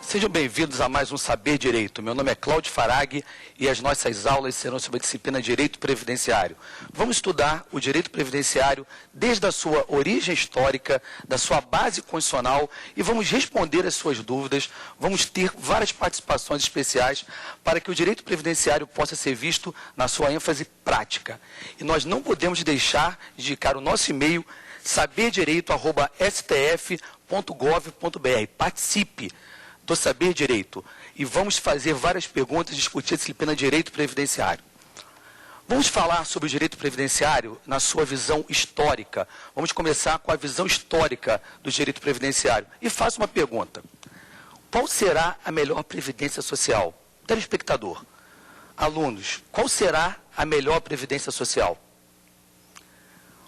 Sejam bem-vindos a mais um Saber Direito. Meu nome é Cláudio Farag e as nossas aulas serão sobre a disciplina Direito Previdenciário. Vamos estudar o direito previdenciário desde a sua origem histórica, da sua base constitucional e vamos responder as suas dúvidas. Vamos ter várias participações especiais para que o direito previdenciário possa ser visto na sua ênfase prática. E nós não podemos deixar de indicar o nosso e-mail saberdireito@stf.gov.br. Participe do Saber Direito e vamos fazer várias perguntas, discutir a disciplina Direito Previdenciário. Vamos falar sobre o direito previdenciário na sua visão histórica. Vamos começar com a visão histórica do direito previdenciário. E faço uma pergunta. Qual será a melhor previdência social? Telespectador, alunos, qual será a melhor previdência social?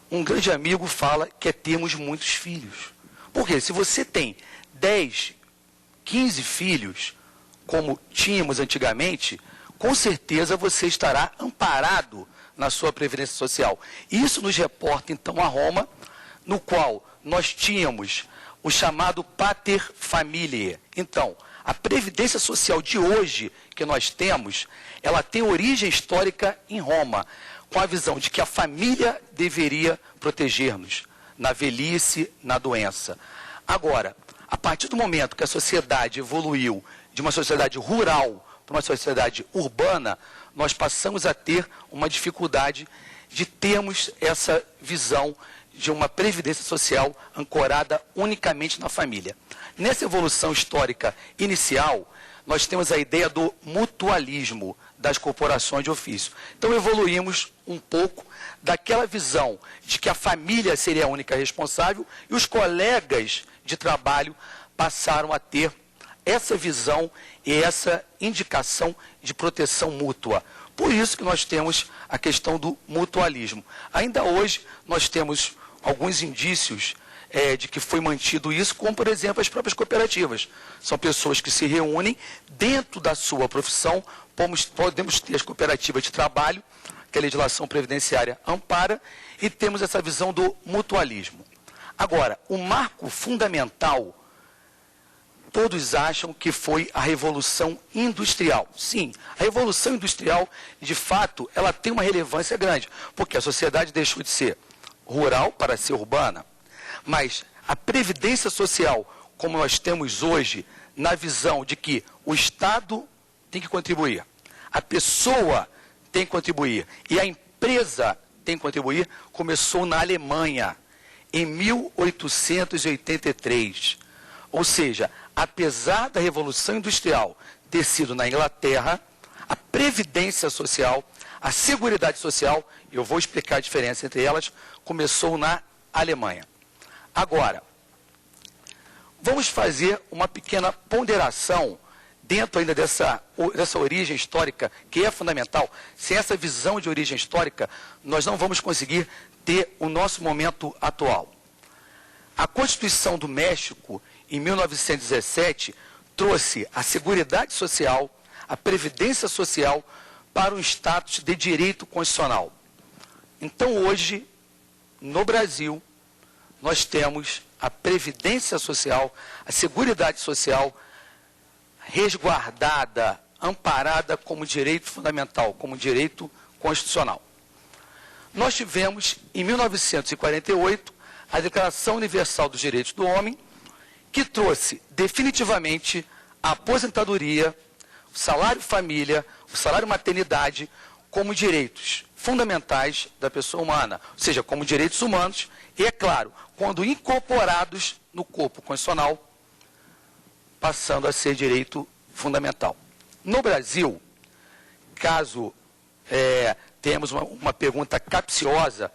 Um grande amigo fala que é termos muitos filhos. Porque se você tem 10, 15 filhos, como tínhamos antigamente, com certeza você estará amparado na sua previdência social. Isso nos reporta, então, a Roma, no qual nós tínhamos o chamado pater familiae. Então, a previdência social de hoje que nós temos, ela tem origem histórica em Roma, com a visão de que a família deveria proteger-nos na velhice, na doença. Agora, a partir do momento que a sociedade evoluiu de uma sociedade rural para uma sociedade urbana, nós passamos a ter uma dificuldade de termos essa visão de uma previdência social ancorada unicamente na família. Nessa evolução histórica inicial, nós temos a ideia do mutualismo das corporações de ofício. Então, evoluímos um pouco daquela visão de que a família seria a única responsável e os colegas de trabalho passaram a ter essa visão e essa indicação de proteção mútua. Por isso que nós temos a questão do mutualismo. Ainda hoje, nós temos alguns indícios de que foi mantido isso, como, por exemplo, as próprias cooperativas. São pessoas que se reúnem dentro da sua profissão, podemos ter as cooperativas de trabalho, que a legislação previdenciária ampara, e temos essa visão do mutualismo. Agora, o marco fundamental, todos acham que foi a Revolução Industrial. Sim, a Revolução Industrial, de fato, ela tem uma relevância grande, porque a sociedade deixou de ser rural para ser urbana. Mas a previdência social, como nós temos hoje, na visão de que o Estado tem que contribuir, a pessoa tem que contribuir e a empresa tem que contribuir, começou na Alemanha, em 1883. Ou seja, apesar da Revolução Industrial ter sido na Inglaterra, a previdência social, a seguridade social, eu vou explicar a diferença entre elas, começou na Alemanha. Agora, vamos fazer uma pequena ponderação dentro ainda dessa origem histórica, que é fundamental. Sem essa visão de origem histórica, nós não vamos conseguir ter o nosso momento atual. A Constituição do México, em 1917, trouxe a Seguridade Social, a Previdência Social, para um status de direito constitucional. Então, hoje, no Brasil, nós temos a Previdência Social, a Seguridade Social, resguardada, amparada como direito fundamental, como direito constitucional. Nós tivemos, em 1948, a Declaração Universal dos Direitos do Homem, que trouxe definitivamente a aposentadoria, o salário família, o salário maternidade, como direitos fundamentais da pessoa humana, ou seja, como direitos humanos, e, é claro, quando incorporados no corpo constitucional, passando a ser direito fundamental. No Brasil, caso tenhamos uma pergunta capciosa,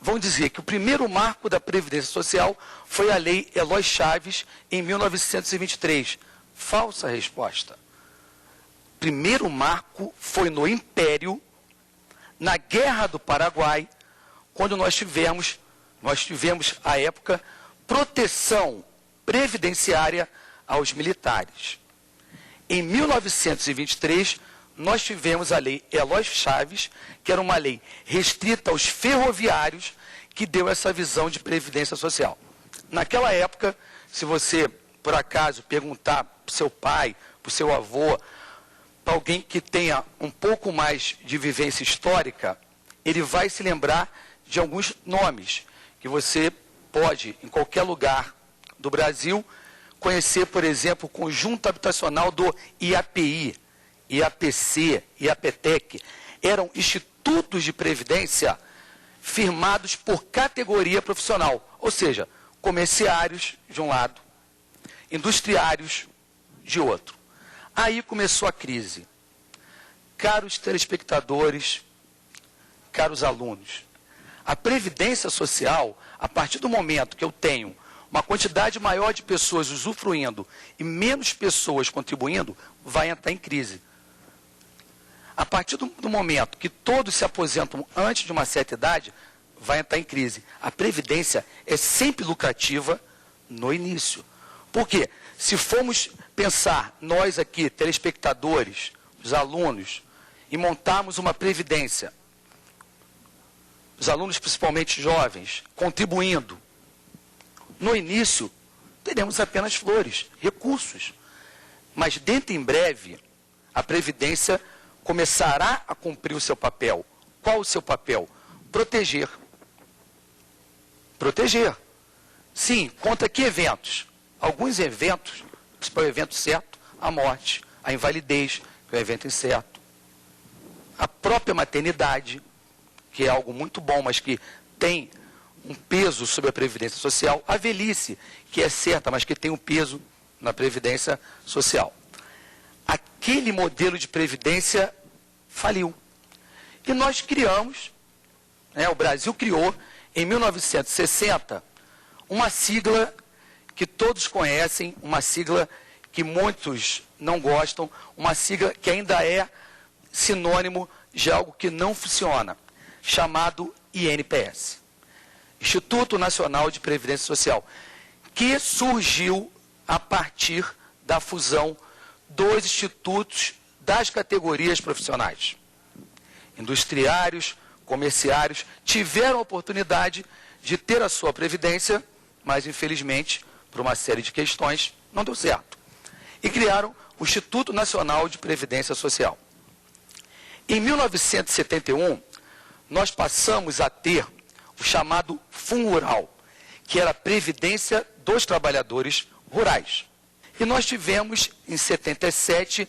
vão dizer que o primeiro marco da Previdência Social foi a Lei Eloy Chaves, em 1923. Falsa resposta. Primeiro marco foi no Império, na Guerra do Paraguai, quando nós tivemos à época, proteção previdenciária aos militares. Em 1923, nós tivemos a Lei Eloy Chaves, que era uma lei restrita aos ferroviários, que deu essa visão de previdência social. Naquela época, se você, por acaso, perguntar para o seu pai, para o seu avô, para alguém que tenha um pouco mais de vivência histórica, ele vai se lembrar de alguns nomes que você pode, em qualquer lugar do Brasil, conhecer, por exemplo, o conjunto habitacional do IAPI, IAPC, IAPTEC. Eram institutos de previdência firmados por categoria profissional, ou seja, comerciários de um lado, industriários de outro. Aí começou a crise. Caros telespectadores, caros alunos, a previdência social, a partir do momento que eu tenho uma quantidade maior de pessoas usufruindo e menos pessoas contribuindo, vai entrar em crise. A partir do momento que todos se aposentam antes de uma certa idade, vai entrar em crise. A previdência é sempre lucrativa no início. Por quê? Se formos pensar, nós aqui, telespectadores, os alunos, e montarmos uma previdência, os alunos principalmente jovens, contribuindo, no início, teremos apenas flores, recursos. Mas dentro em breve, a previdência começará a cumprir o seu papel. Qual o seu papel? Proteger. Proteger. Sim, contra que eventos? Alguns eventos, o principal evento certo, a morte, a invalidez, que é o evento incerto. A própria maternidade, que é algo muito bom, mas que tem um peso sobre a Previdência Social. A velhice, que é certa, mas que tem um peso na Previdência Social. Aquele modelo de previdência faliu. E nós criamos, o Brasil criou, em 1960, uma sigla que todos conhecem, uma sigla que muitos não gostam, uma sigla que ainda é sinônimo de algo que não funciona, chamado INPS, Instituto Nacional de Previdência Social, que surgiu a partir da fusão dos institutos das categorias profissionais. Industriários, comerciários, tiveram a oportunidade de ter a sua previdência, mas infelizmente, por uma série de questões, não deu certo. E criaram o Instituto Nacional de Previdência Social. Em 1971, nós passamos a ter o chamado FUNRURAL, que era a Previdência dos Trabalhadores Rurais. E nós tivemos, em 77,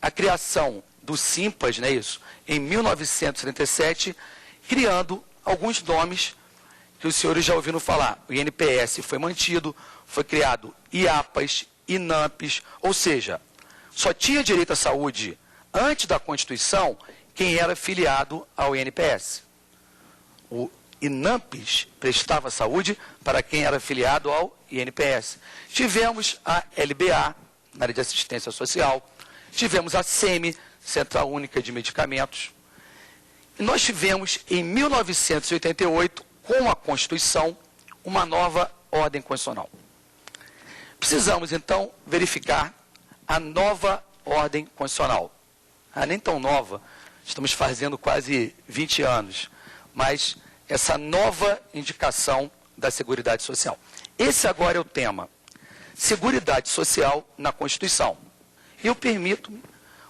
a criação do SIMPAS, não é isso? Em 1937, criando alguns nomes que os senhores já ouviram falar. O INPS foi mantido, foi criado IAPAS, INAMPS, ou seja, só tinha direito à saúde antes da Constituição quem era filiado ao INPS. O INAMPS prestava saúde para quem era filiado ao INPS. Tivemos a LBA, na área de assistência social. Tivemos a SEMI, Central Única de Medicamentos. E nós tivemos, em 1988, com a Constituição, uma nova ordem constitucional. Precisamos, então, verificar a nova ordem constitucional. Nem tão nova, estamos fazendo quase 20 anos, mas essa nova indicação da Seguridade Social. Esse agora é o tema, Seguridade Social na Constituição. E eu permito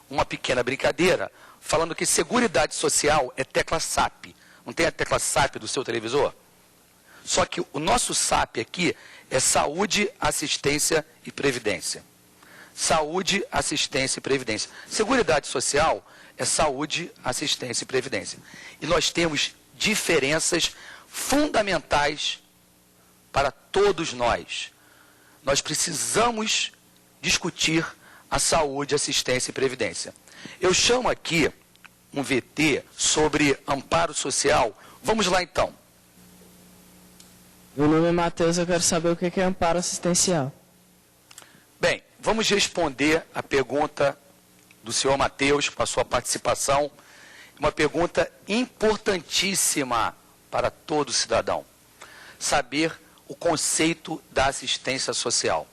uma pequena brincadeira, falando que Seguridade Social é tecla SAP. Não tem a tecla SAP do seu televisor? Só que o nosso SAP aqui é Saúde, Assistência e Previdência. Saúde, Assistência e Previdência. Seguridade Social é Saúde, Assistência e Previdência. E nós temos diferenças fundamentais para todos nós. Nós precisamos discutir a saúde, assistência e previdência. Eu chamo aqui um VT sobre amparo social. Vamos lá então. Meu nome é Matheus, eu quero saber o que é amparo assistencial. Bem, vamos responder a pergunta do senhor Matheus, com a sua participação. Uma pergunta importantíssima para todo cidadão. Saber o conceito da assistência social.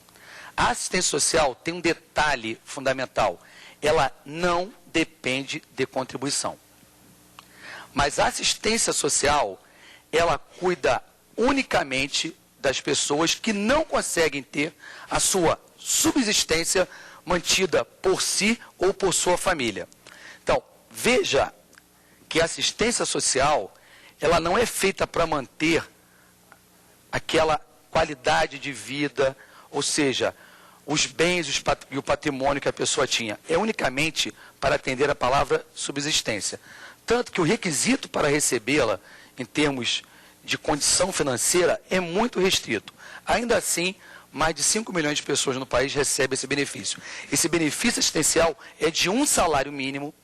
A assistência social tem um detalhe fundamental. Ela não depende de contribuição. Mas a assistência social, ela cuida unicamente das pessoas que não conseguem ter a sua subsistência mantida por si ou por sua família. Então, veja que a assistência social, ela não é feita para manter aquela qualidade de vida, ou seja, os bens e o patrimônio que a pessoa tinha. É unicamente para atender a palavra subsistência. Tanto que o requisito para recebê-la, em termos de condição financeira, é muito restrito. Ainda assim, mais de 5 milhões de pessoas no país recebem esse benefício. Esse benefício assistencial é de um salário mínimo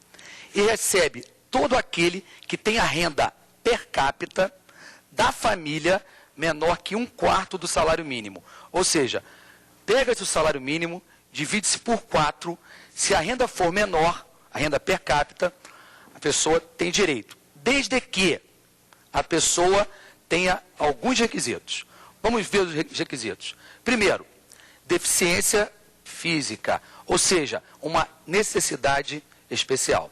e recebe todo aquele que tem a renda per capita da família menor que 1/4 do salário mínimo. Ou seja, pega-se o salário mínimo, divide-se por 4, se a renda for menor, a renda per capita, a pessoa tem direito, desde que a pessoa tenha alguns requisitos. Vamos ver os requisitos. Primeiro, deficiência física, ou seja, uma necessidade especial.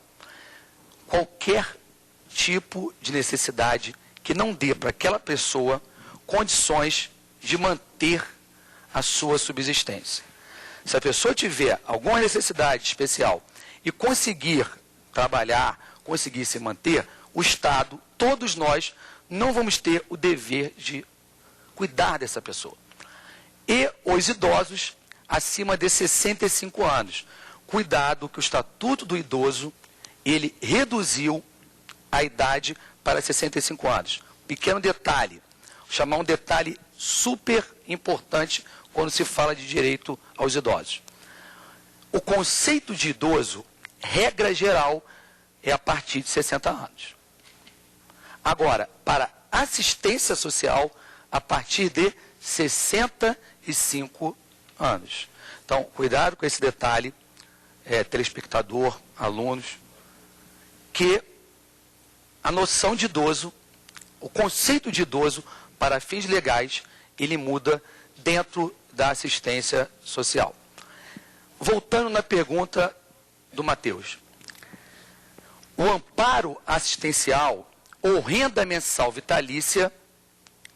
Qualquer tipo de necessidade que não dê para aquela pessoa condições de manter a sua subsistência. Se a pessoa tiver alguma necessidade especial e conseguir trabalhar, conseguir se manter, o Estado, todos nós, não vamos ter o dever de cuidar dessa pessoa. E os idosos acima de 65 anos. Cuidado que o Estatuto do Idoso, ele reduziu a idade para 65 anos. Pequeno detalhe, vou chamar um detalhe super importante quando se fala de direito aos idosos. O conceito de idoso, regra geral, é a partir de 60 anos. Agora, para assistência social, a partir de 65 anos. Então, cuidado com esse detalhe, telespectador, alunos, que a noção de idoso, o conceito de idoso, para fins legais, ele muda dentro da assistência social. Voltando na pergunta do Matheus. O amparo assistencial ou renda mensal vitalícia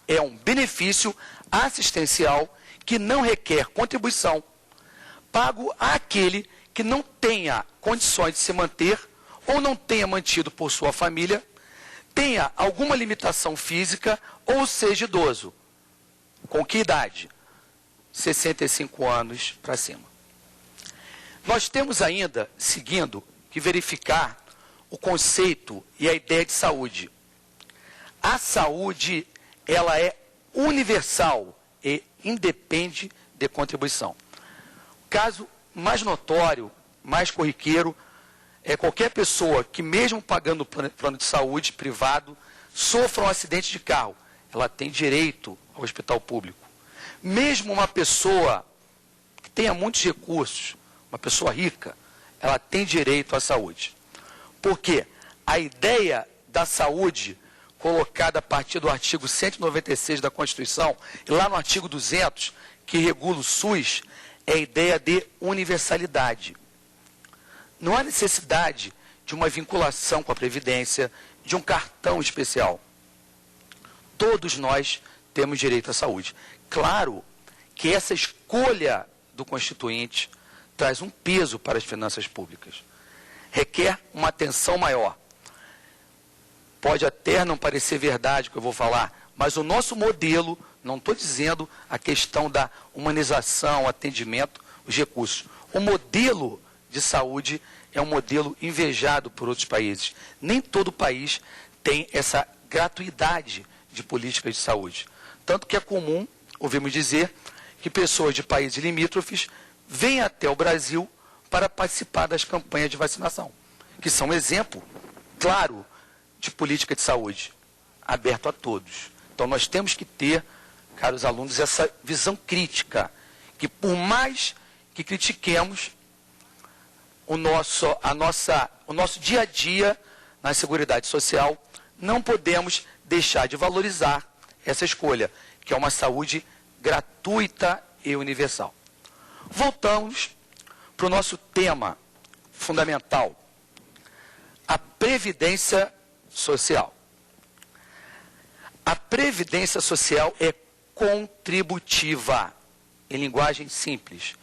é um benefício assistencial que não requer contribuição, pago àquele que não tenha condições de se manter ou não tenha mantido por sua família, tenha alguma limitação física ou seja idoso. Com que idade? 65 anos para cima. Nós temos ainda, seguindo, que verificar o conceito e a ideia de saúde. A saúde, ela é universal e independe de contribuição. O caso mais notório, mais corriqueiro, é qualquer pessoa que, mesmo pagando plano de saúde privado, sofra um acidente de carro. Ela tem direito ao hospital público. Mesmo uma pessoa que tenha muitos recursos, uma pessoa rica, ela tem direito à saúde. Porque a ideia da saúde, colocada a partir do artigo 196 da Constituição, e lá no artigo 200, que regula o SUS, é a ideia de universalidade. Não há necessidade de uma vinculação com a Previdência, de um cartão especial. Todos nós temos direito à saúde. Claro que essa escolha do Constituinte traz um peso para as finanças públicas. Requer uma atenção maior. Pode até não parecer verdade o que eu vou falar, mas o nosso modelo, não estou dizendo a questão da humanização, atendimento, os recursos. O modelo de saúde é um modelo invejado por outros países. Nem todo país tem essa gratuidade de políticas de saúde. Tanto que é comum, ouvimos dizer, que pessoas de países limítrofes vêm até o Brasil para participar das campanhas de vacinação, que são exemplo claro de política de saúde, aberto a todos. Então nós temos que ter, caros alunos, essa visão crítica, que por mais que critiquemos o nosso dia a dia na Seguridade Social, não podemos deixar de valorizar essa escolha, que é uma saúde gratuita e universal. Voltamos para o nosso tema fundamental, a Previdência Social. A Previdência Social é contributiva, em linguagem simples.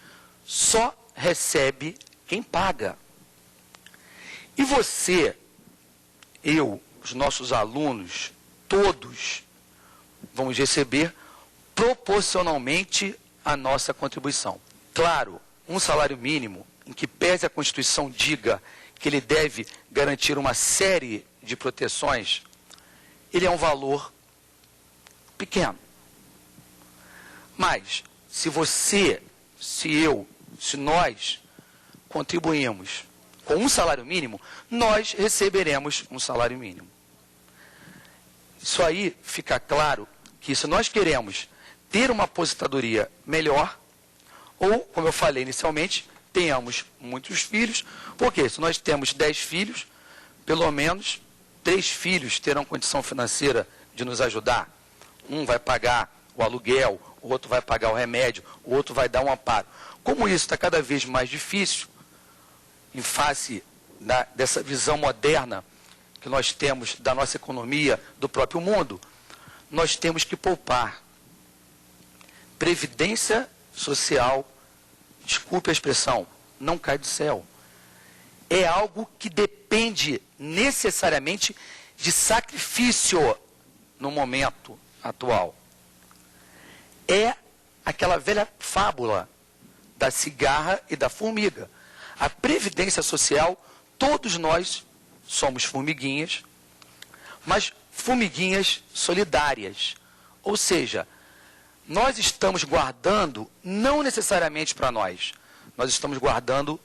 Só recebe quem paga. E você, eu, os nossos alunos, todos vamos receber proporcionalmente a nossa contribuição. Claro, um salário mínimo, em que pese a Constituição diga que ele deve garantir uma série de proteções, ele é um valor pequeno. Mas, se você, se eu, se nós contribuímos com um salário mínimo, nós receberemos um salário mínimo. Isso aí fica claro que se nós queremos ter uma aposentadoria melhor, ou, como eu falei inicialmente, tenhamos muitos filhos, porque se nós temos 10 filhos, pelo menos 3 filhos terão condição financeira de nos ajudar. Um vai pagar o aluguel, o outro vai pagar o remédio, o outro vai dar um amparo. Como isso está cada vez mais difícil, em face dessa visão moderna que nós temos da nossa economia, do próprio mundo, nós temos que poupar. Previdência social, desculpe a expressão, não cai do céu. É algo que depende necessariamente de sacrifício no momento atual. É aquela velha fábula da cigarra e da formiga. A previdência social, todos nós somos formiguinhas, mas formiguinhas solidárias. Ou seja, nós estamos guardando não necessariamente para nós estamos guardando